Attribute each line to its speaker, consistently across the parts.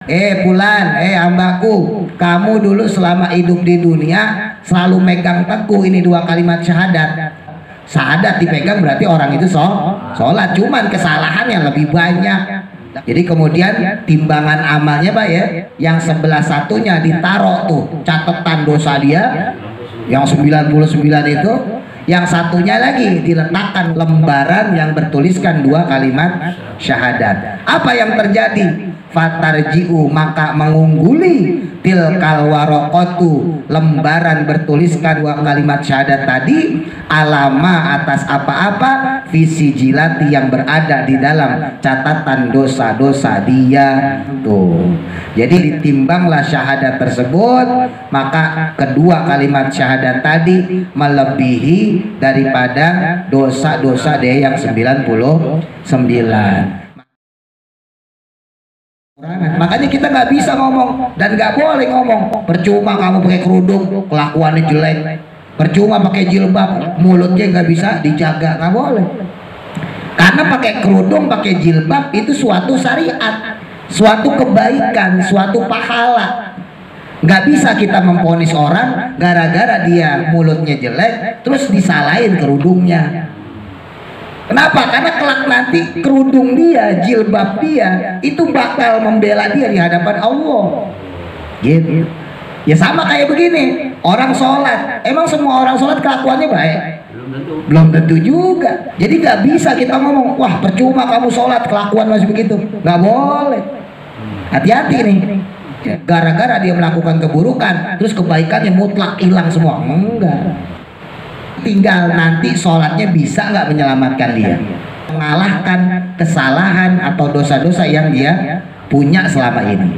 Speaker 1: Fulan, hambaku, kamu dulu selama hidup di dunia selalu megang teguh ini dua kalimat syahadat. Syahadat dipegang berarti orang itu sholat, cuman kesalahan yang lebih banyak. Jadi kemudian timbangan amalnya Pak ya, yang sebelah satunya ditaruh tuh catatan dosa dia, yang 99 itu, yang satunya lagi diletakkan lembaran yang bertuliskan dua kalimat syahadat. Apa yang terjadi? Fatarji'u, maka mengungguli tilkal warokotu, lembaran bertuliskan dua kalimat syahadat tadi, alama atas apa-apa visi jilati yang berada di dalam catatan dosa-dosa dia tuh. Jadi ditimbanglah syahadat tersebut, maka kedua kalimat syahadat tadi melebihi daripada dosa-dosa dia yang 99. Makanya kita nggak bisa ngomong dan nggak boleh ngomong. Percuma kamu pakai kerudung, kelakuannya jelek. Percuma pakai jilbab, mulutnya nggak bisa dijaga, nggak boleh. Karena pakai kerudung, pakai jilbab itu suatu syariat, suatu kebaikan, suatu pahala. Nggak bisa kita memvonis orang gara-gara dia mulutnya jelek, terus disalahin kerudungnya. Kenapa? Karena kelak nanti kerudung dia, jilbab dia itu bakal membela dia di hadapan Allah. Gitu. Ya sama kayak begini, orang sholat, emang semua orang sholat kelakuannya baik? Belum tentu juga. Jadi nggak bisa kita ngomong, wah percuma kamu sholat kelakuan masih begitu. Nggak boleh. Hati-hati nih. Gara-gara dia melakukan keburukan, terus kebaikannya mutlak hilang semua. Enggak. Tinggal nanti sholatnya bisa nggak menyelamatkan dia, mengalahkan kesalahan atau dosa-dosa yang dia punya selama ini.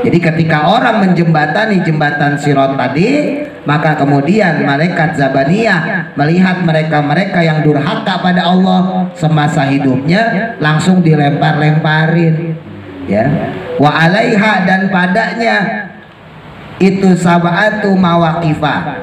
Speaker 1: Jadi ketika orang menjembatani jembatan Sirat tadi, maka kemudian malaikat Zabaniyah melihat mereka-mereka yang durhaka pada Allah semasa hidupnya langsung dilempar-lemparin, ya. Wa alaiha, dan padanya itu sab'atu mawaqifah.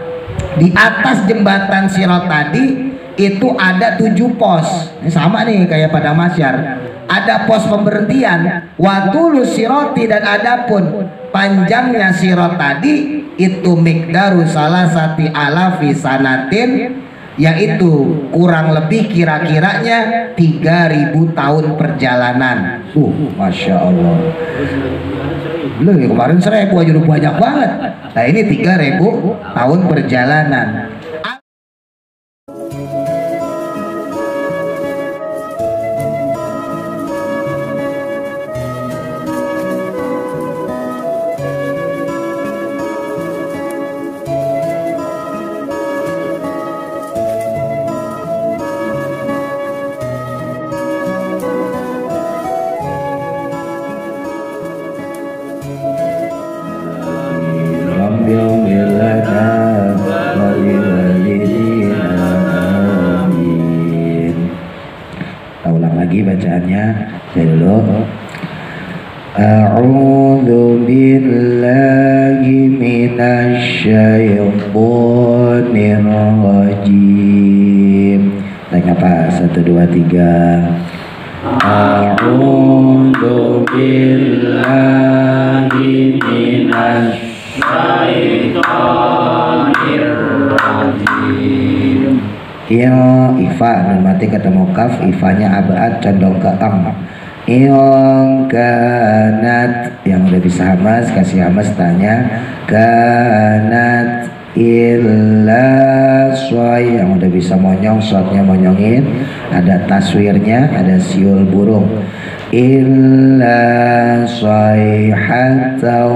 Speaker 1: Di atas jembatan Sirat tadi itu ada 7 pos. Ini sama nih kayak pada masyar. Ada pos pemberhentian, watulus siroti, dan adapun panjangnya sirat tadi itu mikdaru salasati alafi sanatin, yaitu kurang lebih kira-kiranya 3000 tahun perjalanan. Masya Allah. Belum ya, kemarin 1000 aja udah banyak banget. Nah ini 3000 tahun perjalanan. Bacaannya saya dulu. A'udzu billahi minasyaitonir rajim. Tanya apa? 1 2 3. A'udzu billahi minasyaitonir rajim. Ya, ifa nun mati ketemu kaf, ifanya abad condong ke am. Yang kanat, yang udah bisa hamas kasih hamas, tanya kanat illa soy, yang udah bisa monyong shotnya monyongin, ada taswirnya, ada siul burung. Illa soyhatan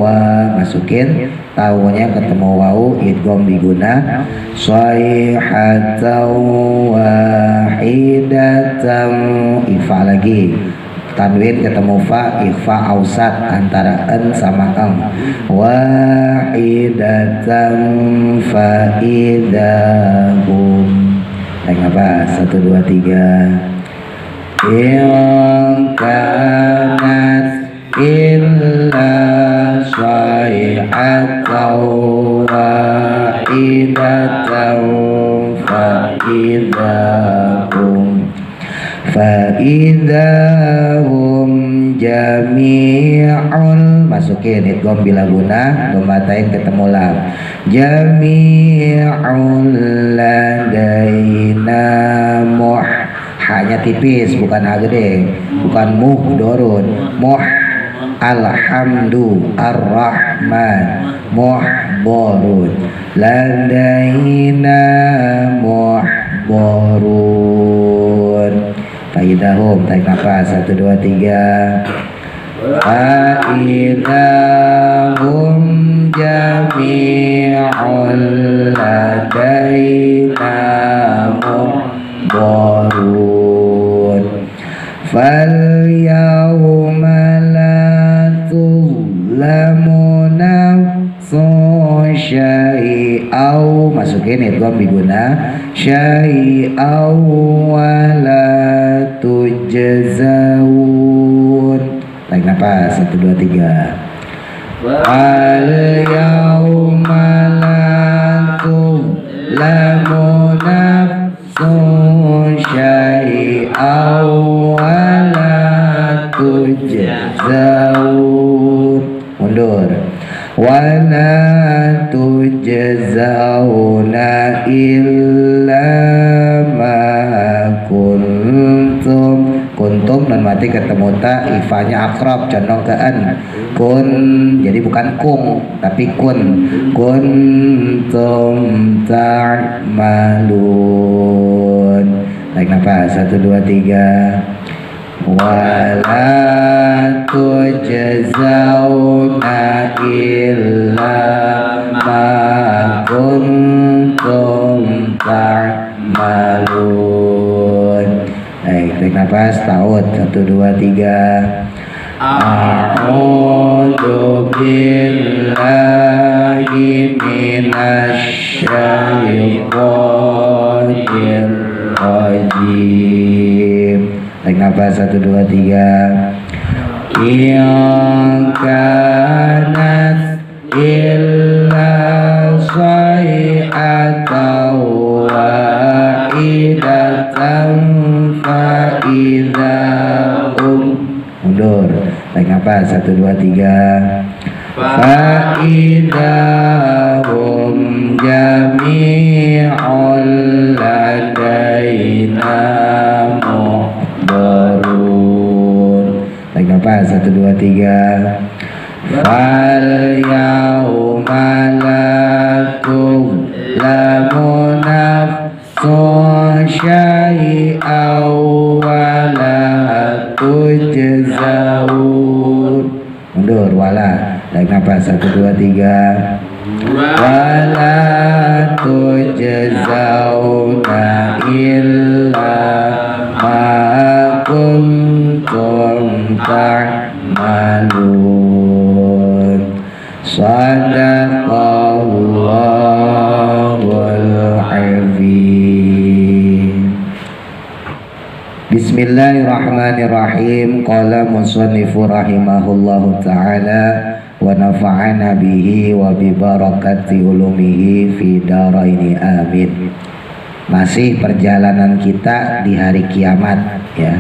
Speaker 1: wa, masukin taunya ketemu wau, idgham diguna, soyhatan wahidatan, ifa lagi, tanwin ketemu fa, ikhfa ausat antara en sama eng, wahidatan faidahum. Tengok apa? 1 2 3. Yang kanat illa sayhatan wahidatan faidahum jami'ul, masukin idgham bila guna, domatain ketemu lam. Jami'ul ladaina muh, hanya tipis bukan ha gede, bukan muhdorun. Muh alhamdu arrahman muhborun ladaina muhborun. Faidahum, tarik nafas 1 2 3. Faidahum jami'un ladaina muhborun fal yawma la tuzlamu nafsun syai'au, masukin idgham biguna, syai'au wa la tujzaun. Tarik nafas 1 2 3. Wal yawma la tuzlamu nafsun syai'au wa la tujzaun. Mundur. Wa la tujzauna illa ma kuntum. Kuntum non mati ketemu ta, ifanya akrab condong ke an. Kun, jadi bukan kung tapi kun. Kuntum ta'malun. Tarik nafas 1 2 3. Wala tujzauna illa ma kuntum ta'malun. Baik, tarik nafas, taut 1 2 3. A'udzu billahi minasy syaithanir rajim. Tarik nafas 1 2 3. In kanat illa sayatan wahidatan fa idzahum. Mundur. Tarik nafas 1 2 3. Fa idzahum jami'un ladaina muhdarun. Tarik nafas 1 2 3. Fal yawma la tuzlamu nafsun syai'an wa la tujzaun. Mundur. Wala. Tarik nafas 1 2 3. Wala tujzauna illa ma kuntum ta'malun. Shadaqallahul azim. Bismillahirrahmanirrahim. Qala musannifu rahimahullahu ta'ala wa nafa'ana bihi wa bi barakati ulumihi fi daraini amin. Masih perjalanan kita di hari kiamat ya.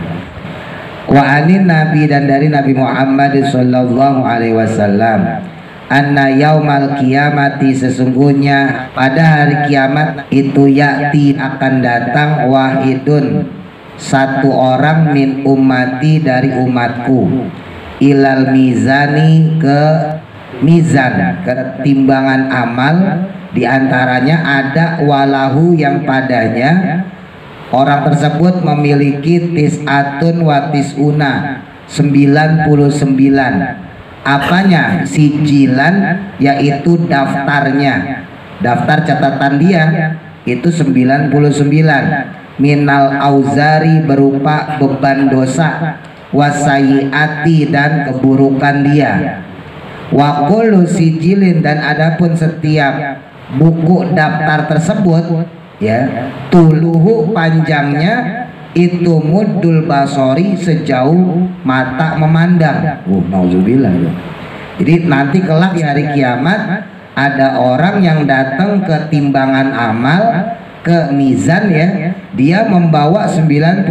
Speaker 1: Wa anin nabi, dan dari Nabi Muhammad sallallahu alaihi wasallam, anna yaumal kiamati, sesungguhnya pada hari kiamat itu yakti akan datang wahidun, satu orang min ummati dari umatku, ilal mizani, ke mizan, ke timbangan amal. Di antaranya ada walahu, yang padanya orang tersebut memiliki tis'atun wa tis'una, 99. Apanya? Sijilan, yaitu daftarnya, daftar catatan dia itu 99. Minal auzari, berupa beban dosa, wasayiati, dan keburukan dia. Wa kullu sijilin, dan adapun setiap buku daftar tersebut ya, tuluhu, panjangnya itu muddul basori, sejauh mata memandang. Nauzubillah. Jadi nanti kelak di hari kiamat ada orang yang datang ke timbangan amal, ke mizan ya, dia membawa 99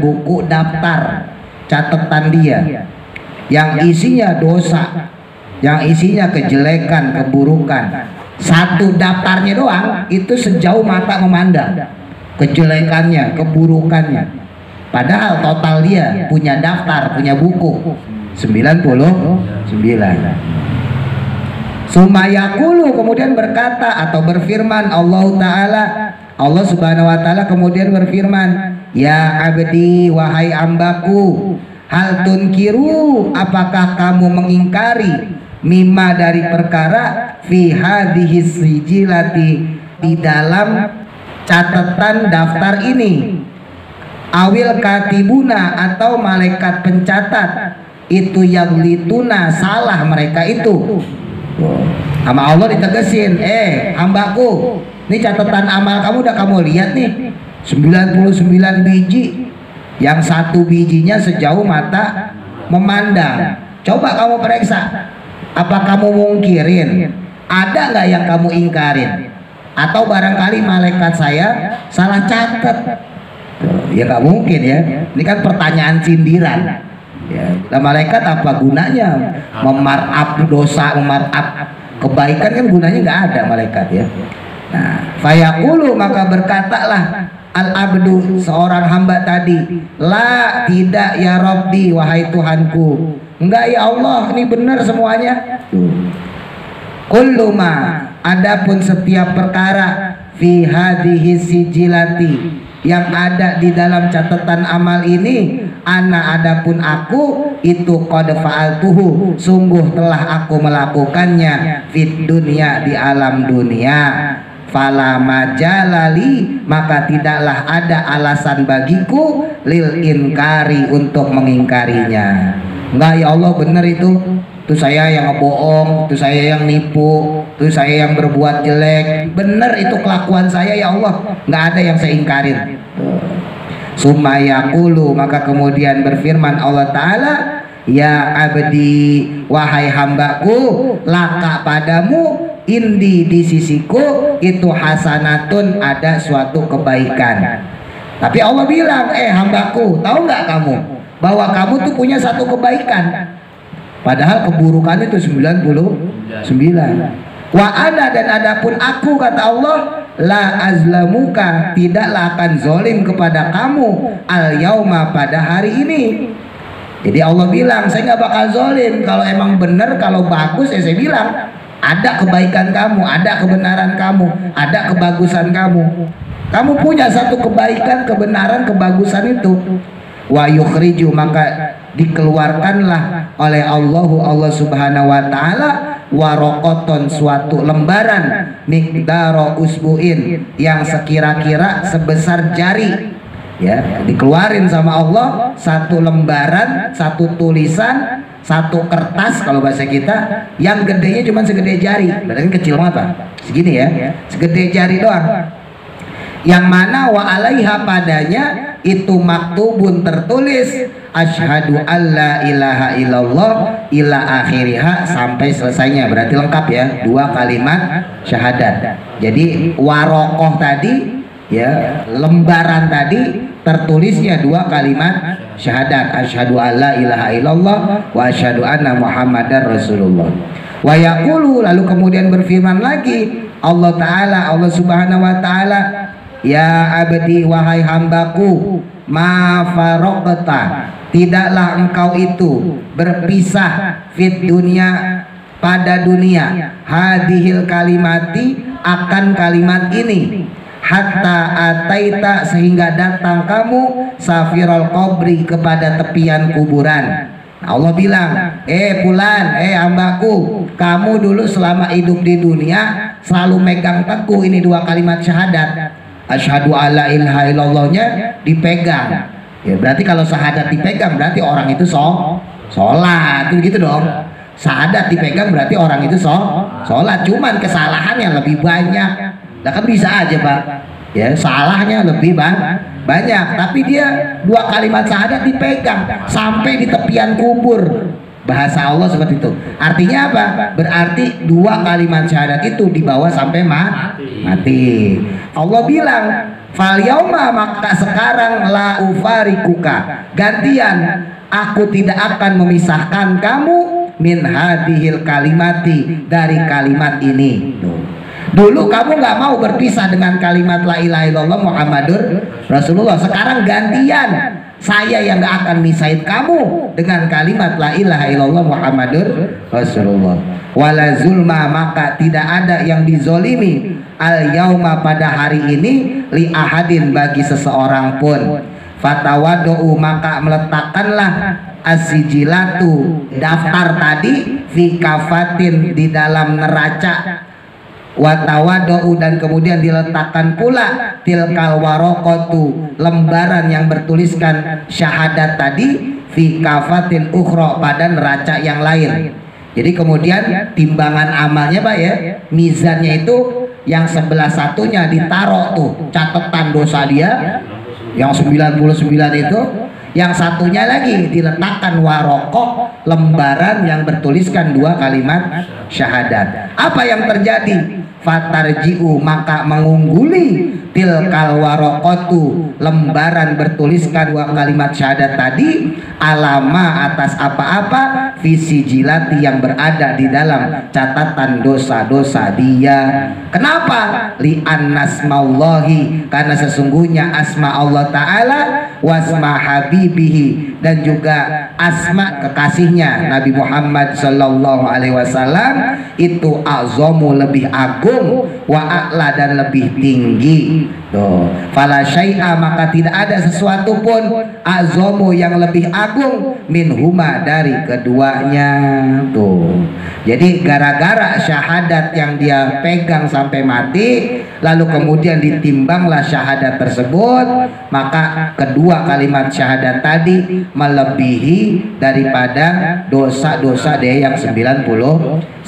Speaker 1: buku daftar catatan dia. yang isinya dosa, yang isinya kejelekan, keburukan. Satu daftarnya doang itu sejauh mata memandang, kejelekannya, keburukannya. Padahal total dia punya daftar, punya buku 99. Sumayakulu, kemudian berkata atau berfirman Allah Ta'ala, Allah Subhanahu wa Ta'ala kemudian berfirman, ya abdi, wahai ambaku, hal tunkiru, apakah kamu mengingkari, mimma dari perkara, fi hadhihi sijilati, di dalam catatan daftar ini, awil katibuna, atau malaikat pencatat itu yang lituna, salah mereka itu. Sama Allah ditegesin, hambaku, ini catatan amal kamu udah kamu lihat nih, 99 biji, yang satu bijinya sejauh mata memandang. Coba kamu periksa, apa kamu mungkirin, ada nggak yang kamu ingkarin? Atau barangkali malaikat saya salah catat? Ya nggak mungkin ya, ini kan pertanyaan sindiran. Ya, nah malaikat apa gunanya memarap dosa, memarap kebaikan, kan gunanya nggak ada malaikat ya. Nah, fayaqulu, maka berkatalah al-abdu, seorang hamba tadi, la, tidak ya Rabbi, wahai Tuhanku, enggak ya Allah, ini benar semuanya. Kullu ma, adapun setiap perkara, fi hadhihi sijilati, yang ada di dalam catatan amal ini, ana, adapun aku, itu qad fa'altuhu, sungguh telah aku melakukannya, fit dunia, di alam dunia. Fala majalali, maka tidaklah ada alasan bagiku, lil inkari, untuk mengingkarinya. Enggak ya Allah, benar itu saya yang ngebohong, itu saya yang nipu, itu saya yang berbuat jelek, benar itu kelakuan saya ya Allah, nggak ada yang saya ingkarin. Sumayakulu, maka kemudian berfirman Allah Ta'ala, ya abdi, wahai hambaku, laka padamu, indi, di sisiku, itu hasanatun, ada suatu kebaikan. Tapi Allah bilang, hambaku, tahu nggak kamu bahwa kamu tuh punya satu kebaikan, padahal keburukan itu 99. Wa ana, dan adapun aku, kata Allah, la azlamuka, tidaklah akan zolim kepada kamu, al yauma, pada hari ini. Jadi Allah bilang, saya nggak bakal zolim. Kalau emang benar, kalau bagus, saya bilang ada kebaikan kamu, ada kebenaran kamu, ada kebagusan kamu. Kamu punya satu kebaikan, kebenaran, kebagusan itu. Wa yukhriju, maka dikeluarkanlah oleh Allah Subhanahu wa Ta'ala, warokoton, suatu lembaran, miqdaro usbuin, yang sekira-kira sebesar jari. Ya, dikeluarin sama Allah satu lembaran, satu tulisan, satu kertas kalau bahasa kita, yang gedenya cuma segede jari. Berarti kecil banget Pak, segini ya, segede jari doang. Yang mana wa alaiha, padanya itu maktubun, tertulis, asyhadu alla ilaha illallah ila akhiriha, sampai selesainya. Berarti lengkap ya, 2 kalimat syahadat. Jadi warokoh tadi ya, lembaran tadi, tertulisnya 2 kalimat syahadat, asyhadu alla ilaha illallah wa asyhadu anna muhammadar rasulullah. Wa yaqulu, lalu kemudian berfirman lagi Allah Ta'ala, Allah Subhanahu wa Ta'ala, ya abdi, wahai hambaku, ma faraqta, tidaklah engkau itu berpisah, fit dunia, pada dunia, hadhil kalimati, akan kalimat ini, hatta ataita, sehingga datang kamu, safirul qabri, kepada tepian kuburan. Allah bilang, fulan, hambaku, kamu dulu selama hidup di dunia selalu megang teguh ini 2 kalimat syahadat. Asyhadu alla ilaha illallahnya dipegang. Ya berarti kalau syahadat dipegang berarti orang itu sholat, gitu dong. Syahadat dipegang berarti orang itu sholat, cuman kesalahannya lebih banyak. Nah kan bisa aja Pak, ya salahnya lebih banyak, tapi dia 2 kalimat syahadat dipegang sampai di tepian kubur. Bahasa Allah seperti itu. Artinya apa? Berarti 2 kalimat syahadat itu dibawa sampai mati. Allah bilang, fal yauma, maka sekarang, la ufarikuka, gantian, aku tidak akan memisahkan kamu min hadhil kalimati, dari kalimat ini. Dulu kamu nggak mau berpisah dengan kalimat la ilaha illallah Muhammadur Rasulullah. Sekarang gantian, saya yang nggak akan misahin kamu dengan kalimat la ilaha illallah Muhammadur Rasulullah. Wala zulma, maka tidak ada yang dizolimi al yauma, pada hari ini, li ahadin, bagi seseorang pun. Fatawadu'u, maka meletakkanlah asijilatu, daftar tadi, fi kafatin, di dalam neraca. Watawadu'u, dan kemudian diletakkan pula tilkal warokotu, lembaran yang bertuliskan syahadat tadi, fi kafatin ukhra, pada neraca yang lain. Jadi kemudian timbangan amalnya Pak ya, mizannya itu yang sebelah satunya ditaruh tuh catatan dosa dia yang 99 itu, yang satunya lagi diletakkan warokoh, lembaran yang bertuliskan dua kalimat syahadat. Apa yang terjadi? Fatarji'u, maka mengungguli tilkal warokotu, lembaran bertuliskan dua kalimat syahadat tadi, alama, atas apa-apa, fisijilati, yang berada di dalam catatan dosa-dosa dia. Kenapa? Li'annasmaullahi, karena sesungguhnya asma Allah Ta'ala, wasma habibihi, dan juga asma kekasihnya Nabi Muhammad Sallallahu Alaihi Wasallam itu azomu, lebih agung, wa a'la, dan lebih tinggi. Tuh, fala syai'a, maka tidak ada sesuatu pun azomu, yang lebih agung, minhuma, dari keduanya. Tuh, jadi gara-gara syahadat yang dia pegang sampai mati, lalu kemudian ditimbanglah syahadat tersebut, maka kedua kalimat syahadat tadi melebihi daripada dosa-dosa dia yang 99.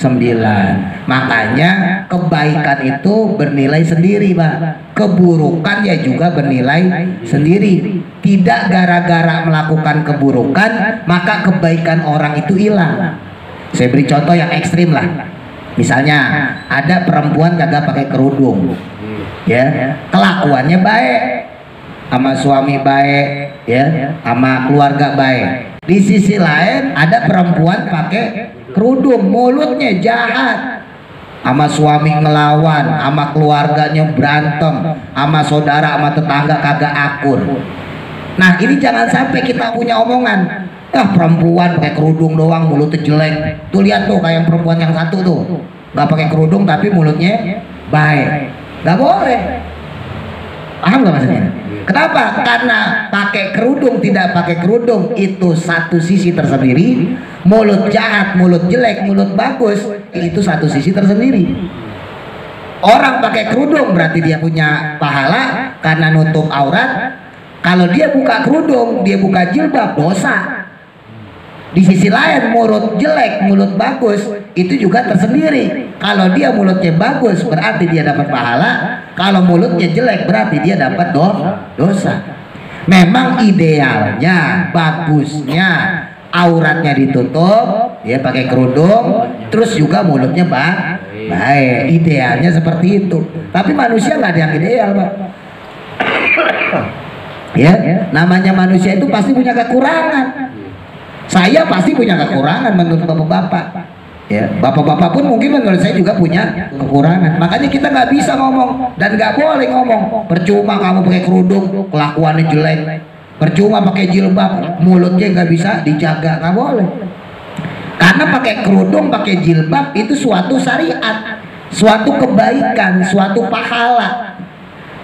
Speaker 1: Makanya kebaikan itu bernilai sendiri Pak, keburukan ya juga bernilai sendiri. Tidak gara-gara melakukan keburukan maka kebaikan orang itu hilang. Saya beri contoh yang ekstrim lah. Misalnya ada perempuan kagak pakai kerudung, ya, kelakuannya baik, sama suami baik, ya, sama keluarga baik. Di sisi lain ada perempuan pakai kerudung, mulutnya jahat, sama suami ngelawan, sama keluarganya berantem, sama saudara, sama tetangga kagak akur. Nah ini jangan sampai kita punya omongan, perempuan pakai kerudung doang mulutnya jelek. Tuh lihat tuh kayak perempuan yang satu tuh, nggak pakai kerudung tapi mulutnya baik. Nggak boleh. Paham nggak maksudnya? Kenapa? Karena pakai kerudung tidak pakai kerudung itu satu sisi tersendiri. Mulut jahat, mulut jelek, mulut bagus itu satu sisi tersendiri. Orang pakai kerudung berarti dia punya pahala karena nutup aurat. Kalau dia buka kerudung, dia buka jilbab, dosa. Di sisi lain mulut jelek, mulut bagus itu juga tersendiri. Kalau dia mulutnya bagus berarti dia dapat pahala. Kalau mulutnya jelek berarti dia dapat dosa. Memang idealnya, bagusnya auratnya ditutup, ya pakai kerudung, terus juga mulutnya baik. Idealnya seperti itu. Tapi manusia nggak ada yang ideal, Pak. Ya, namanya manusia itu pasti punya kekurangan. Saya pasti punya kekurangan menurut bapak-bapak. Ya, bapak-bapak pun mungkin menurut saya juga punya kekurangan. Makanya kita nggak bisa ngomong dan nggak boleh ngomong. Percuma kamu pakai kerudung, kelakuannya jelek. Percuma pakai jilbab, mulutnya nggak bisa dijaga, nggak boleh. Karena pakai kerudung, pakai jilbab itu suatu syariat, suatu kebaikan, suatu pahala.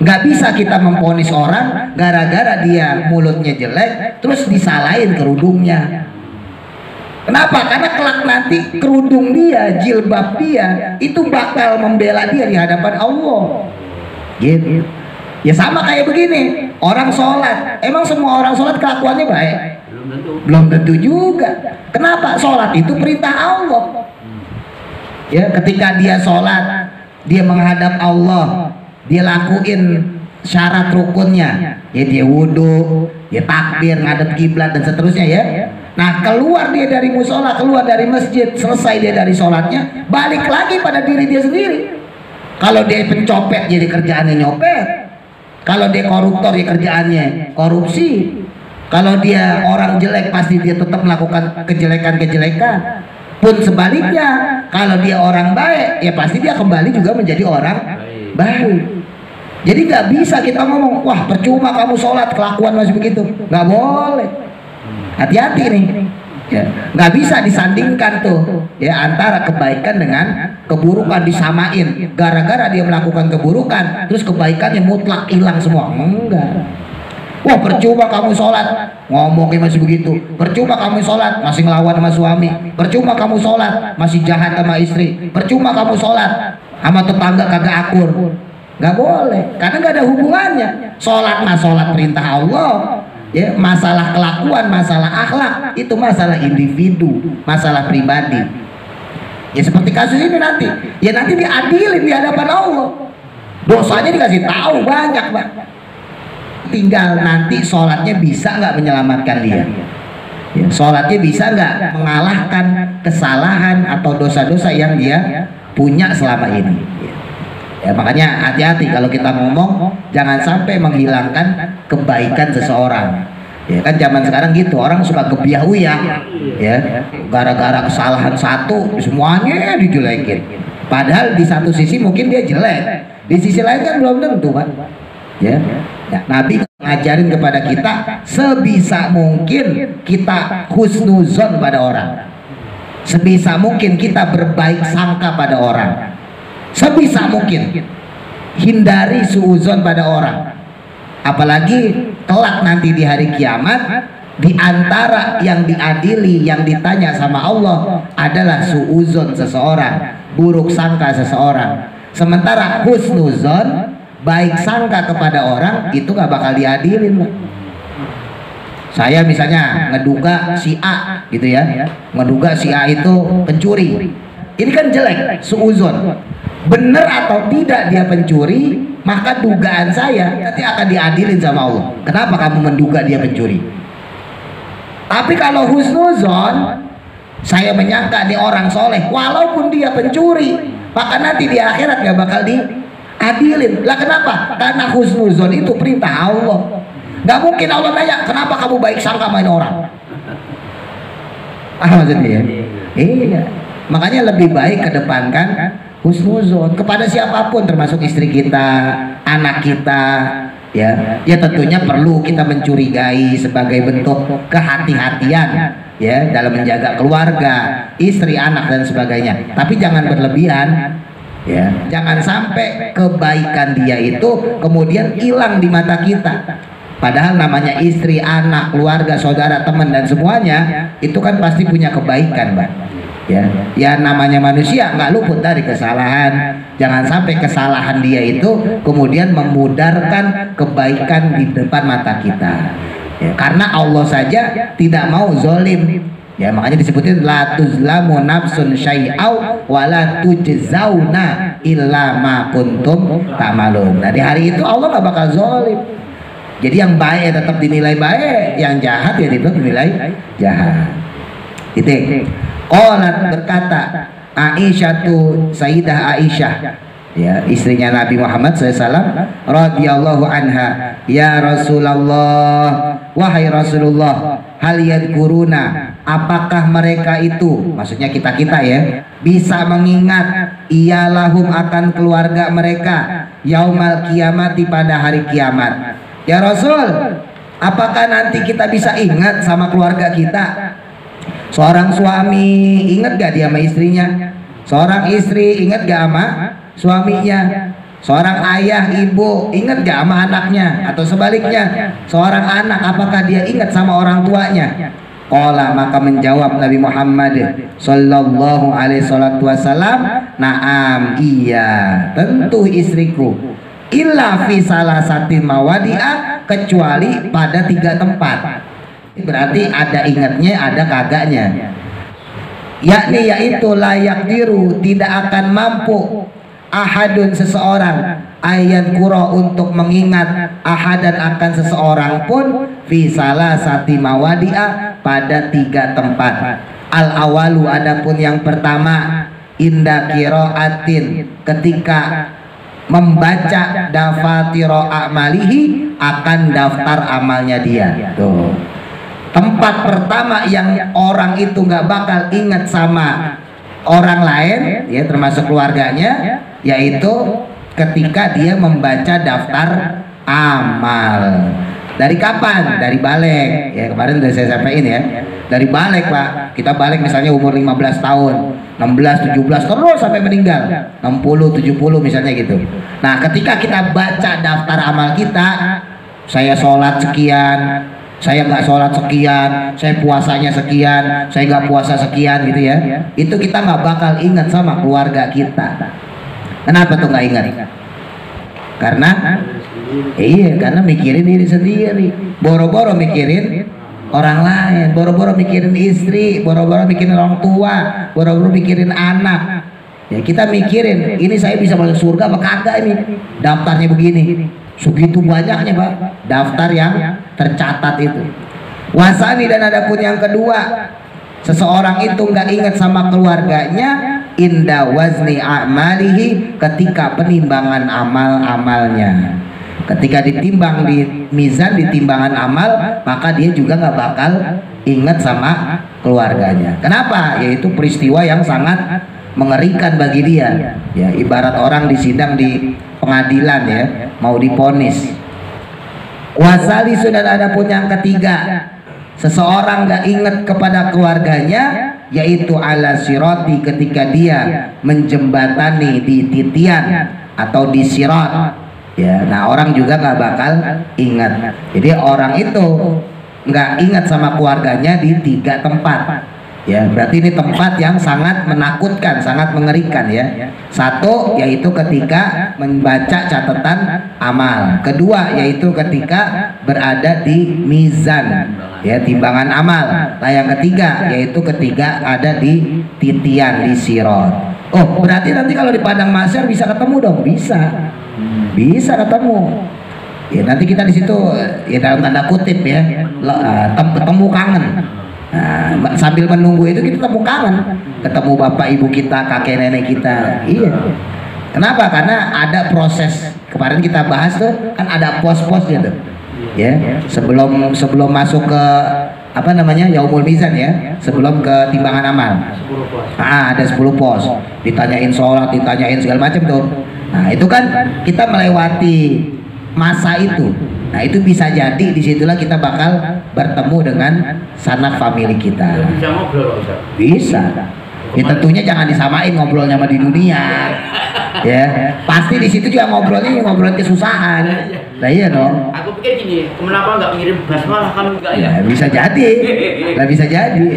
Speaker 1: Nggak bisa kita memvonis orang gara-gara dia mulutnya jelek terus disalahin kerudungnya. Kenapa? Karena kelak nanti kerudung dia, jilbab dia itu bakal membela dia di hadapan Allah. Gitu. Ya sama kayak begini, orang sholat, emang semua orang sholat kelakuannya baik? Belum tentu juga. Kenapa? Sholat itu perintah Allah. Ya, ketika dia sholat, dia menghadap Allah, dia lakuin syarat rukunnya, ya dia wudhu, ya takbir, ngadep kiblat dan seterusnya ya. Nah keluar dia dari musola, keluar dari masjid, selesai dia dari sholatnya, balik lagi pada diri dia sendiri. Kalau dia pencopet jadi kerjaannya nyopet, kalau dia koruptor ya kerjaannya korupsi, Kalau dia orang jelek pasti dia tetap melakukan kejelekan-kejelekan. Pun sebaliknya, kalau dia orang baik ya pasti dia kembali juga menjadi orang baik. Jadi nggak bisa kita ngomong, wah percuma kamu sholat kelakuan masih begitu, nggak boleh. Hati-hati nih. Ya, nggak bisa disandingkan tuh ya antara kebaikan dengan keburukan disamain. Gara-gara dia melakukan keburukan, terus kebaikannya mutlak hilang semua. Enggak. Wah percuma kamu sholat, ngomongnya masih begitu. Percuma kamu sholat, masih ngelawan sama suami. Percuma kamu sholat, masih jahat sama istri. Percuma kamu sholat, sama tetangga kagak akur. Nggak boleh, karena nggak ada hubungannya. Sholat mah sholat perintah Allah. Ya, masalah kelakuan, masalah akhlak itu masalah individu, masalah pribadi. Ya seperti kasus ini nanti, ya nanti diadilin di hadapan Allah. Dosanya dikasih tahu banyak, Pak. Tinggal nanti sholatnya bisa nggak menyelamatkan dia. Ya, sholatnya bisa nggak mengalahkan kesalahan atau dosa-dosa yang dia punya selama ini. Ya, makanya hati-hati kalau kita ngomong, jangan sampai menghilangkan kebaikan seseorang. Ya kan zaman sekarang gitu, orang suka gebiah-uyah ya, gara-gara kesalahan satu semuanya dijelekin. Padahal di satu sisi mungkin dia jelek, di sisi lain kan belum tentu, Pak. Ya, Nabi ngajarin kepada kita sebisa mungkin kita husnuzon pada orang, sebisa mungkin kita berbaik sangka pada orang. Sebisa mungkin hindari suuzon pada orang, apalagi kelak nanti di hari kiamat, di antara yang diadili, yang ditanya sama Allah adalah suuzon seseorang, buruk sangka seseorang. Sementara husnuzon, baik sangka kepada orang, itu gak bakal diadilin. Saya misalnya ngeduga si A gitu ya, ngeduga si A itu pencuri, ini kan jelek, suuzon. Benar atau tidak dia pencuri, maka dugaan saya nanti akan diadilin sama Allah. Kenapa kamu menduga dia pencuri? Tapi kalau husnuzon, saya menyangka dia orang soleh, walaupun dia pencuri, maka nanti di akhirat gak bakal diadilin. Lah kenapa? Karena husnuzon itu perintah Allah. Gak mungkin Allah nanya, kenapa kamu baik sangka main orang? Maksudnya ya? Iya. Makanya lebih baik kedepankan husnuzon kepada siapapun, termasuk istri kita, anak kita, ya tentunya perlu kita mencurigai sebagai bentuk kehati-hatian ya dalam menjaga keluarga, istri, anak dan sebagainya. Tapi jangan berlebihan, ya jangan sampai kebaikan dia itu kemudian hilang di mata kita. Padahal namanya istri, anak, keluarga, saudara, teman dan semuanya itu kan pasti punya kebaikan, Mbak. Ya namanya manusia nggak luput dari kesalahan. Jangan sampai kesalahan dia itu kemudian memudarkan kebaikan di depan mata kita ya, karena Allah saja tidak mau zolim ya, makanya disebutin la tuzlamu nafsun syai'au wa la tujzauna illa ma kuntum ta'malun. Nah di hari itu Allah nggak bakal zolim. Jadi yang baik tetap dinilai baik, yang jahat ya tetap dinilai jahat. Itu Qalat berkata Aisyah tu Sayyidah Aisyah ya istrinya Nabi Muhammad SAW radhiyallahu anha, ya Rasulullah, wahai Rasulullah, hal yadkuruna, apakah mereka itu, maksudnya kita-kita ya, bisa mengingat iyalahum akan keluarga mereka yaumal kiamati pada hari kiamat. Ya Rasul, apakah nanti kita bisa ingat sama keluarga kita? Seorang suami ingat gak dia sama istrinya? Seorang istri ingat gak sama suaminya? Seorang ayah, ibu ingat gak sama anaknya? Atau sebaliknya, seorang anak apakah dia ingat sama orang tuanya? Qala, maka menjawab Nabi Muhammad sallallahu alaihi wasallam, naam, iya, tentu istriku. Illa fi salasatin mawadi'ah, kecuali pada 3 tempat. Berarti ada ingatnya, ada kagaknya. Yakni yaitu layak diru, tidak akan mampu ahadun seseorang ayat kuro untuk mengingat ahadan akan seseorang pun fi salasati mawadi'ah pada 3 tempat. Al awalu, adapun yang pertama, inda qiraatin, ketika membaca dafatiro a'malihi, akan daftar amalnya dia. Tuh. Tempat pertama yang orang itu nggak bakal ingat sama orang lain, ya termasuk keluarganya, yaitu ketika dia membaca daftar amal. Dari kapan? Dari balik. Ya kemarin udah saya sampaikan ya. Dari balik Pak. Kita balik misalnya umur 15 tahun, 16, 17 terus sampai meninggal. 60, 70 misalnya gitu. Nah, ketika kita baca daftar amal kita, saya sholat sekian, saya nggak sholat sekian, saya puasanya sekian, saya nggak puasa sekian gitu ya. Itu kita nggak bakal ingat sama keluarga kita. Kenapa tuh nggak ingat? Karena karena mikirin diri sendiri, boro-boro mikirin orang lain, boro-boro mikirin istri, boro-boro mikirin orang tua, boro-boro mikirin anak. Ya kita mikirin, ini saya bisa masuk surga apa kagak ini? Daftarnya begini, segitu banyaknya Pak, daftar yang tercatat itu. Wasani, dan ada pun yang kedua, seseorang itu nggak ingat sama keluarganya inda wazni a'malihi, ketika penimbangan amal-amalnya. Ketika ditimbang di mizan, di timbangan amal, maka dia juga nggak bakal ingat sama keluarganya. Kenapa? Yaitu peristiwa yang sangat mengerikan bagi dia. Ya, ibarat orang disidang di pengadilan ya, mau diponis. Wasali, sudah ada pun yang ketiga, seseorang nggak ingat kepada keluarganya, yaitu ala siroti, ketika dia menjembatani di titian atau di sirat. Ya, nah orang juga nggak bakal ingat. Jadi orang itu nggak ingat sama keluarganya di 3 tempat. Ya, berarti ini tempat yang sangat menakutkan, sangat mengerikan ya. Satu, yaitu ketika membaca catatan amal. Kedua, yaitu ketika berada di mizan, ya timbangan amal. Nah yang ketiga, yaitu ketika ada di titian, di sirot. Oh, berarti nanti kalau di padang mahsyar bisa ketemu dong? Bisa ketemu. Ya nanti kita di situ ya dalam tanda kutip ya, ketemu kangen. Nah, sambil menunggu itu kita ketemu kangen, ketemu bapak ibu kita, kakek nenek kita. Iya. Kenapa? Karena ada proses, kemarin kita bahas tuh kan ada pos-posnya tuh. Ya, sebelum masuk ke apa namanya yaumul mizan ya, sebelum ke timbangan amal. Ada 10 pos, ditanyain sholat, ditanyain segala macam tuh. Nah itu kan kita melewati masa itu. Nah itu bisa jadi disitulah kita bakal bertemu dengan sanak famili kita.
Speaker 2: Bisa ngobrol Pak?
Speaker 1: Bisa. Ya tentunya jangan disamain ngobrolnya sama di dunia. Ya pasti di situ juga ngobrolin kesusahan. Nah iya dong.
Speaker 2: Aku pikir gini, kenapa nggak ngirim basmalah kan enggak ya?
Speaker 1: Bisa jadi, nggak bisa jadi.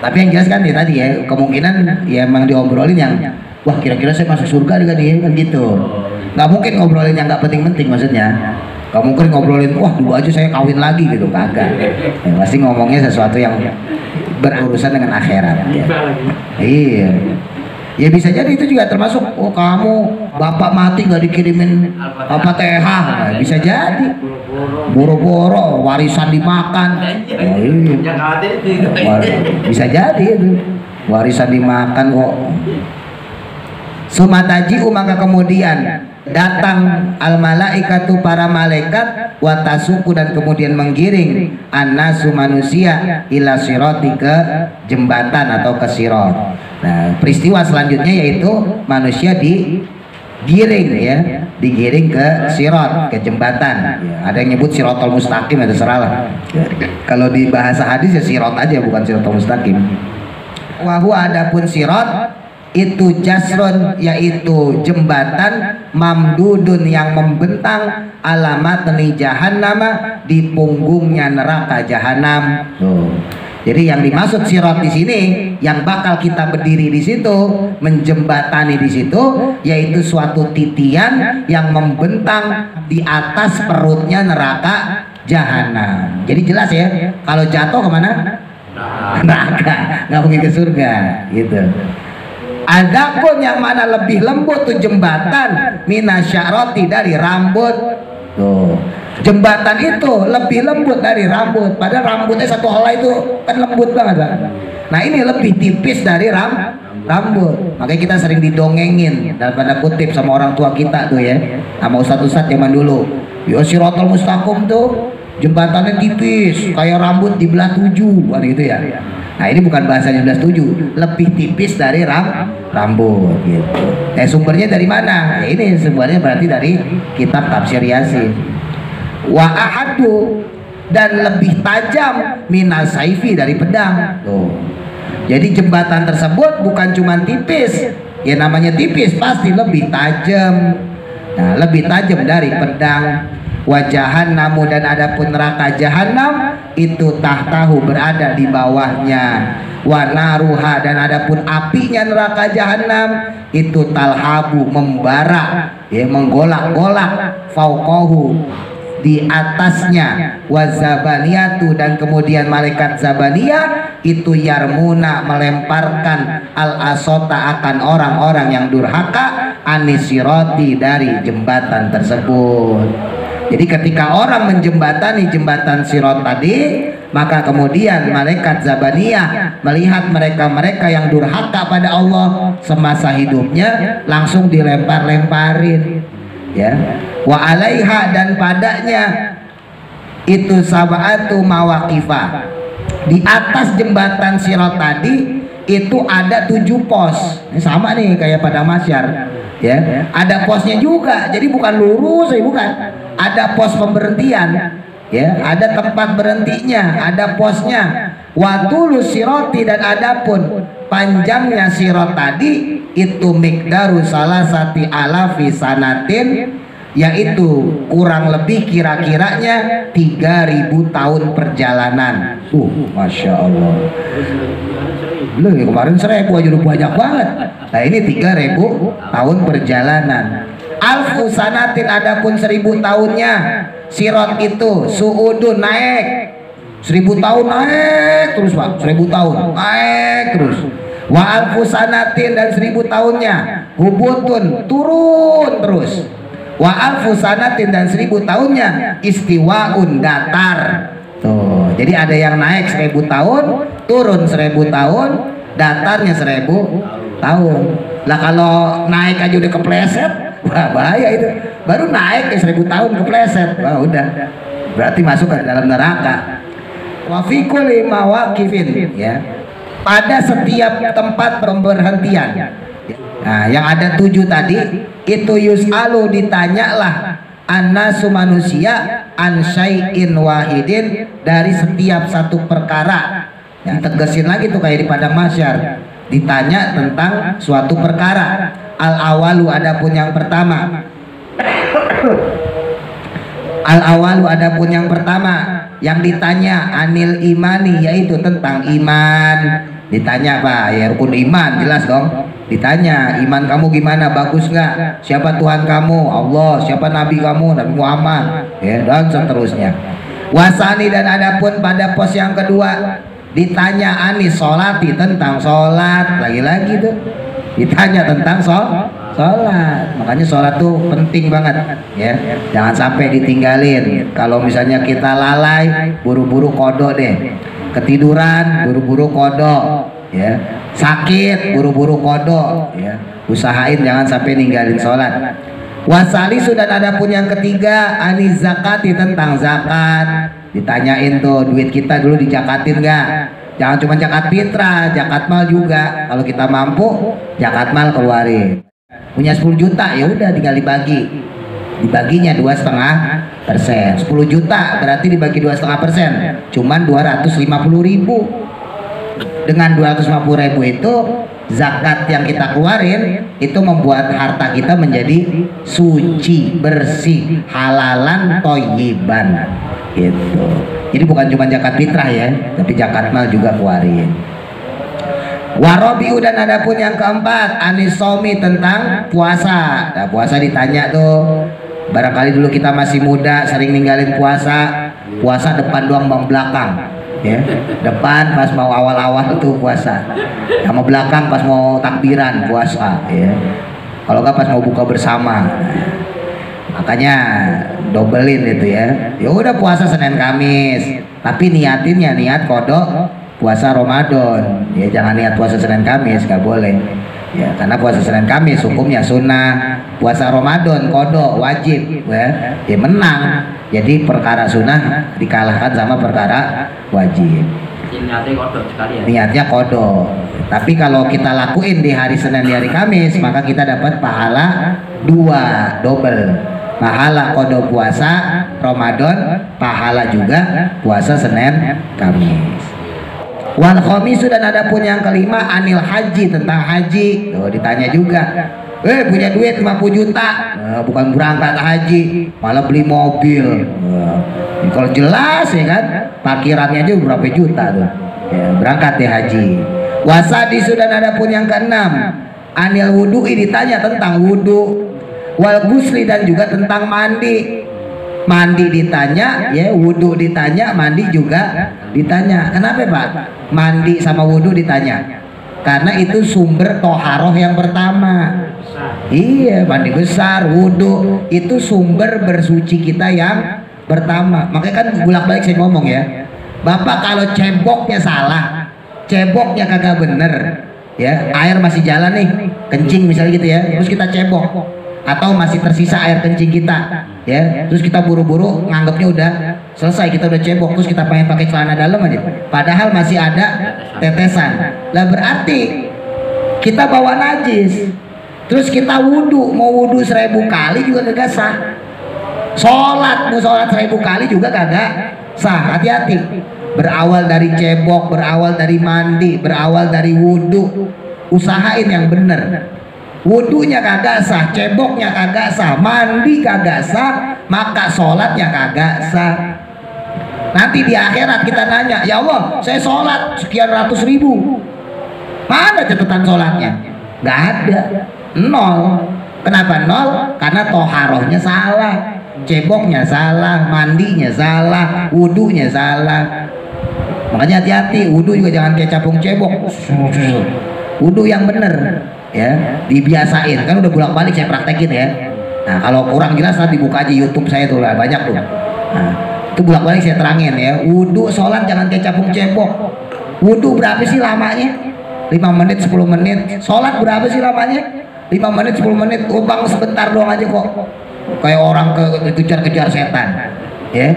Speaker 1: Tapi yang jelas kan ya tadi ya, kemungkinan ya emang diobrolin yang wah kira-kira saya masuk surga juga nih kan gitu. Nggak mungkin ngobrolin yang nggak penting-penting maksudnya. Nggak mungkin ngobrolin wah dulu aja saya kawin lagi gitu, kagak. Ya, pasti ngomongnya sesuatu yang berurusan dengan akhirat. Ya. Iya. Ya bisa jadi itu juga termasuk oh kamu bapak mati nggak dikirimin Al-Fatihah. Nah, bisa jadi. Boro-boro warisan dimakan. Oh, iya. Bisa jadi itu. Warisan dimakan kok. Sumataji'u, maka kemudian datang al malaikatu, para malaikat, watasuku, dan kemudian menggiring annasu, manusia, ila siroti, ke jembatan atau ke sirot. Nah peristiwa selanjutnya yaitu manusia digiring ya, digiring ke sirot, ke jembatan. Ya, ada yang nyebut sirotol mustaqim, ya terserah lah. Kalau di bahasa hadis ya sirot aja, bukan sirotol mustaqim. Wahwa, adapun sirot itu jasron, yaitu jembatan, mamdudun, yang membentang, alamat ni jahannama, di punggungnya neraka jahanam. Jadi yang dimaksud sirot di sini, yang bakal kita berdiri di situ, menjembatani di situ, yaitu suatu titian yang membentang di atas perutnya neraka jahanam. Jadi jelas ya, kalau jatuh kemana? Neraka, nggak mungkin ke surga, gitu. Adapun yang mana lebih lembut tuh jembatan, minasyaroti, dari rambut. Tuh, jembatan itu lebih lembut dari rambut. Padahal rambutnya satu helai itu kan lembut banget kan? Nah ini lebih tipis dari rambut. Makanya kita sering didongengin dalam tanda kutip sama orang tua kita tuh ya, sama ustadz-ustadz zaman dulu. Yo sirotol mustaqim tuh jembatannya tipis kayak rambut dibelah 7 kan gitu ya. Nah ini bukan bahasanya 12/7, lebih tipis dari rambut gitu. Sumbernya dari mana? Ya, ini sumbernya berarti dari kitab tafsir Yasin. Wa ahadu, dan lebih tajam minas saifi, dari pedang. Tuh. Jadi jembatan tersebut bukan cuma tipis, ya namanya tipis pasti lebih tajam. Nah, lebih tajam dari pedang. Wajahan namu, dan adapun neraka jahanam itu tahtahu, berada di bawahnya. Wa naruha, dan adapun apinya neraka jahanam itu talhabu, membara, ya menggolak-golak, fauqahu, di atasnya. Wazabaniyatu, dan kemudian malaikat zabaniyah itu yarmuna, melemparkan al asota, akan orang-orang yang durhaka, anisiroti, dari jembatan tersebut. Jadi ketika orang menjembatani jembatan Sirat tadi, maka kemudian malaikat zabaniyah melihat mereka-mereka yang durhaka pada Allah semasa hidupnya langsung dilempar-lemparin, ya. Wa alaiha, dan padanya itu sab'atu mawaqifah. Di atas jembatan Sirat tadi itu ada 7 pos. Ini sama nih kayak pada masyar, ya. Ada posnya juga. Jadi bukan lurus, bukan. Ada pos pemberhentian, ya. Ada tempat berhentinya, ada posnya. Wa tulus siroti, dan adapun panjangnya sirat tadi itu mikdaru salasati alafi sanatin, yaitu kurang lebih kira-kiranya 3.000 tahun perjalanan. Masya Allah. Belum ya, kemarin 1.000 aja udah banyak banget. Nah ini 3.000 tahun perjalanan. Alfu sanatin, adapun 1.000 tahunnya sirat itu suudun, naik 1.000 tahun, naik terus Pak, 1.000 tahun naik terus. Wa alfu sanatin, dan 1.000 tahunnya hubutun, turun terus. Wa alfu sanatin, dan 1.000 tahunnya istiwaun, datar. Tuh, jadi ada yang naik 1.000 tahun, turun 1.000 tahun, datarnya 1.000 tahun. Lah kalau naik aja udah kepleset, wah bahaya itu. Baru naik ke 1.000 tahun kepleset, wah udah, berarti masuk ke dalam neraka. Wa fi kulli mawaqifin, ya, pada setiap tempat pemberhentian. Nah, yang ada 7 tadi itu yus'alu, ditanyalah annasu, manusia, an syai'in wahidin, dari setiap satu perkara. Ya, tegesin lagi tuh kayak di padang mahsyar, ditanya tentang suatu perkara. Al awalu, adapun yang pertama. Al awalu, adapun yang pertama yang ditanya anil imani, yaitu tentang iman. Ditanya Pak, ya rukun iman jelas dong. Ditanya iman kamu gimana, bagus nggak? Siapa Tuhan kamu? Allah. Siapa Nabi kamu? Nabi Muhammad. Ya, dan seterusnya. Wasani, dan adapun pada pos yang kedua ditanya anis sholati, tentang sholat. Lagi-lagi tuh ditanya tentang sholat. Makanya sholat tuh penting banget, ya. Jangan sampai ditinggalin. Kalau misalnya kita lalai, buru-buru kodok deh. Ketiduran, buru-buru kodok, ya. Sakit, buru-buru kodok, ya. Usahain jangan sampai ninggalin sholat. Wasali, sudah adapun yang ketiga anis zakati, tentang zakat. Ditanyain tuh, duit kita dulu dijakatin nggak? Jangan cuma zakat fitrah, zakat mal juga. Kalau kita mampu, zakat mal keluarin. Punya 10 juta, ya udah tinggal dibaginya 2,5%. 10 juta berarti dibagi 2,5%, cuman 250.000. Dengan 250.000 itu zakat yang kita keluarin itu membuat harta kita menjadi suci, bersih, halalan, toyiban, gitu. Jadi bukan cuma zakat fitrah ya, tapi zakat mal juga keluarin. Warobiu, dan adapun yang keempat anisomi, tentang puasa. Nah, puasa ditanya tuh, barangkali dulu kita masih muda sering ninggalin puasa. Puasa depan doang, bang belakang, ya. Depan pas mau awal-awal tuh puasa, sama belakang pas mau takbiran puasa, ya. Kalau nggak pas mau buka bersama. Makanya dobelin itu ya. Ya udah puasa Senin Kamis, tapi niatinnya niat kodok puasa Ramadan, ya. Jangan niat puasa Senin Kamis, nggak boleh, ya, karena puasa Senin Kamis hukumnya sunnah, puasa Ramadan kodok wajib ya menang. Jadi perkara sunnah dikalahkan sama perkara wajib.
Speaker 2: Niatnya kodok sekali ya.
Speaker 1: Niatnya kodok. Tapi kalau kita lakuin di hari Senin di hari Kamis, maka kita dapat pahala 2 double. Pahala kodok puasa Ramadan, pahala juga puasa Senin Kamis. Wal khamisu, dan ada pun yang kelima anil haji, tentang haji. Oh, ditanya juga. Punya duit 50 juta, bukan berangkat haji, malah beli mobil. Kalau jelas ya kan, parkirannya aja berapa juta tuh. Ya, berangkat deh haji. Wasadi, sudah ada pun yang keenam anil wudu, ditanya tentang wudu. Wal gusli, dan juga tentang mandi. Mandi ditanya, ya wudu ditanya, mandi juga ditanya. Kenapa Pak? Mandi sama wudu ditanya? Karena itu sumber toharoh yang pertama. Iya, mandi besar, wudu itu sumber bersuci kita yang pertama. Makanya kan bolak-balik saya ngomong ya, Bapak kalau ceboknya salah, ceboknya kagak bener, ya air masih jalan nih, kencing misalnya gitu ya, terus kita cebok, atau masih tersisa air kencing kita, ya, terus kita buru-buru nganggapnya udah selesai, kita udah cebok, terus kita pengen pakai celana dalam aja, padahal masih ada tetesan. Lah berarti kita bawa najis. Terus kita wudu, mau wudu 1000 kali juga kagak sah. Sholat, mau sholat 1000 kali juga kagak sah. Hati-hati. Berawal dari cebok, berawal dari mandi, berawal dari wudu. Usahain yang bener. Wudunya kagak sah, ceboknya kagak sah, mandi kagak sah, maka sholatnya kagak sah. Nanti di akhirat kita nanya, ya Allah, saya sholat sekian ratus ribu, mana catatan sholatnya? Gak ada. 0. Kenapa 0? Karena toharohnya salah, ceboknya salah, mandinya salah, wudunya salah. Makanya hati-hati, wudu juga jangan kayak capung cebok. Wudu yang bener, ya, dibiasain. Kan udah bolak-balik saya praktekin ya. Nah kalau kurang jelas nanti buka aja YouTube saya tuh, lah banyak tuh. Nah itu bolak-balik saya terangin ya. Wudu sholat jangan kayak capung cebok. Wudu berapa sih lamanya? 5 menit, 10 menit. Sholat berapa sih lamanya? 5 menit, 10 menit. Oh bang, sebentar doang aja kok. Kayak orang kejar-kejar setan. Ya.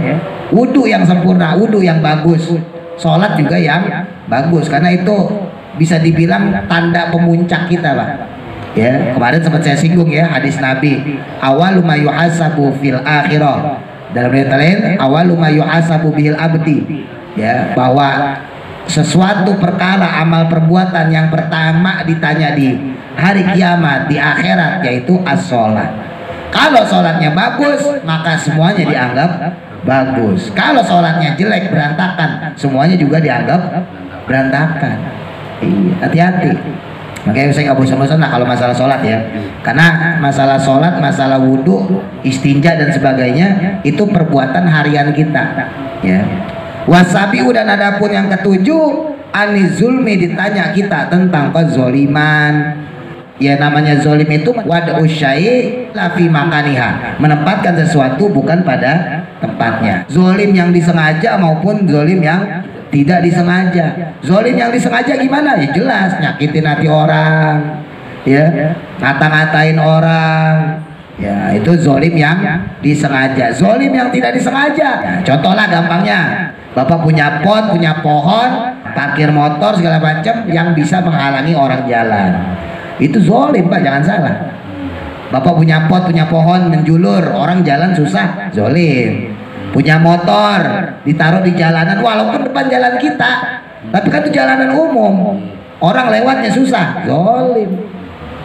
Speaker 1: Wudu yang sempurna, wudu yang bagus. Sholat juga yang bagus. Karena itu bisa dibilang tanda pemuncak kita, Pak. Ya, kemarin sempat saya singgung ya hadis Nabi. Awalu ma yuhasabu fil akhirah. Dalam riwayat lain, awalu ma yuhasabu bihil abdi. Ya, bahwa sesuatu perkara amal perbuatan yang pertama ditanya di hari kiamat, di akhirat, yaitu as-sholat. Kalau sholatnya bagus, maka semuanya dianggap bagus. Kalau sholatnya jelek, berantakan, semuanya juga dianggap berantakan. Hati-hati. Makanya saya nggak bosan-bosan lah kalau masalah sholat ya, karena masalah sholat, masalah wudhu, istinja dan sebagainya itu perbuatan harian kita ya. Wasabiu, dan adapun yang ketujuh anizulmi, ditanya kita tentang kezoliman. Ya namanya zolim itu wad'u syai' la fi makaniha, menempatkan sesuatu bukan pada tempatnya. Zolim yang disengaja maupun zolim yang tidak disengaja. Zolim yang disengaja gimana? Ya jelas nyakitin hati orang, ya, ngata-ngatain orang. Ya itu zolim yang disengaja. Zolim yang tidak disengaja, ya, contoh lah gampangnya, Bapak punya pot, punya pohon, parkir motor segala macam yang bisa menghalangi orang jalan. Itu zolim Pak, jangan salah. Bapak punya pot, punya pohon menjulur, orang jalan susah, zolim. Punya motor ditaruh di jalanan, walaupun depan jalan kita, tapi kan itu jalanan umum, orang lewatnya susah, zolim.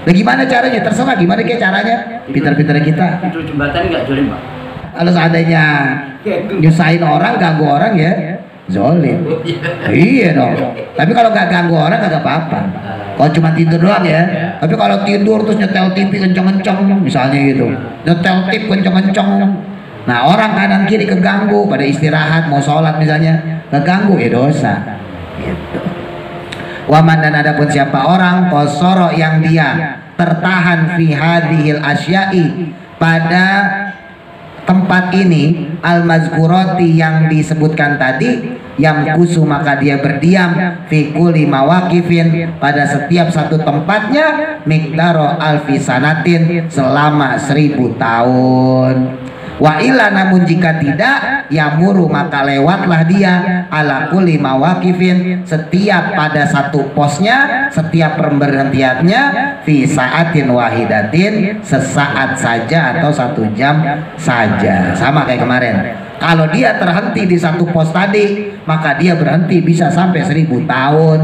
Speaker 1: Nah, gimana caranya? Terserah gimana kayak caranya, pintar-pintar kita.
Speaker 2: Itu jembatan nggak zolim Pak?
Speaker 1: Kalau seandainya nyusahin orang, ganggu orang ya zolim. Iya dong. Tapi kalau nggak ganggu orang kagak apa-apa. Kalau cuma tidur doang ya. Tapi kalau tidur terus nyetel TV kenceng-kenceng misalnya gitu, nyetel TV kenceng-kenceng, nah orang kanan kiri keganggu pada istirahat mau sholat misalnya, keganggu ya dosa. Gitu. Waman, dan adapun siapa orang qasara yang dia tertahan fi hadhil asya'i, pada tempat ini al-mazkurati yang disebutkan tadi, yang kusu maka dia berdiam fi kulli mawaqifin pada setiap satu tempatnya miqdaro alfi sanatin selama 1000 tahun. Wa illa namun jika tidak yamuru maka lewatlah dia ala kulli mawaqifin setiap pada satu posnya, setiap pemberhentiannya fi saatin wahidatin sesaat saja atau 1 jam saja, sama kayak kemarin. Kalau dia terhenti di satu pos tadi maka dia berhenti bisa sampai 1000 tahun.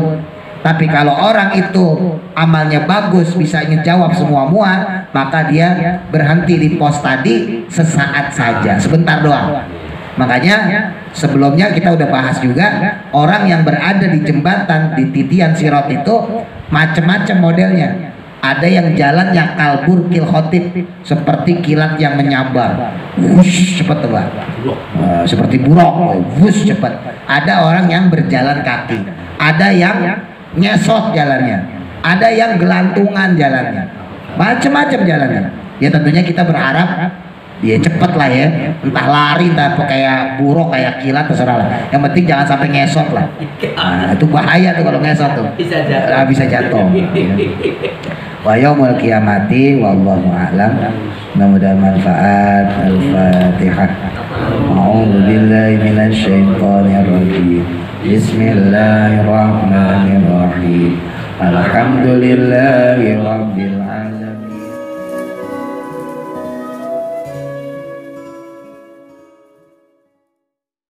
Speaker 1: Tapi kalau orang itu amalnya bagus, bisa ngejawab semua muat, maka dia berhenti di pos tadi sesaat saja, sebentar doang. Makanya sebelumnya kita udah bahas juga, orang yang berada di jembatan di titian Sirat itu macam-macam modelnya. Ada yang jalannya kalbur kilkhotib, seperti kilat yang menyabar, wush cepat tuh Pak. Seperti buruk, wush cepat. Ada orang yang berjalan kaki, ada yang nyesot jalannya, ada yang gelantungan jalannya, macam-macam jalannya. Ya tentunya kita berharap dia cepet lah ya, entah lari, entah kayak buruk, kayak kilat, terserah lah. Yang penting jangan sampai ngesot lah. Nah, itu bahaya tuh kalau ngesot tuh, bisa jatuh. Wa yaumul qiyamati wallahu a'lam. Mudah-mudahan manfaat. Al-Fatihah. A'udzu billahi minasy syaithanir rajim. Bismillahirrahmanirrahim. Alhamdulillahi rabbil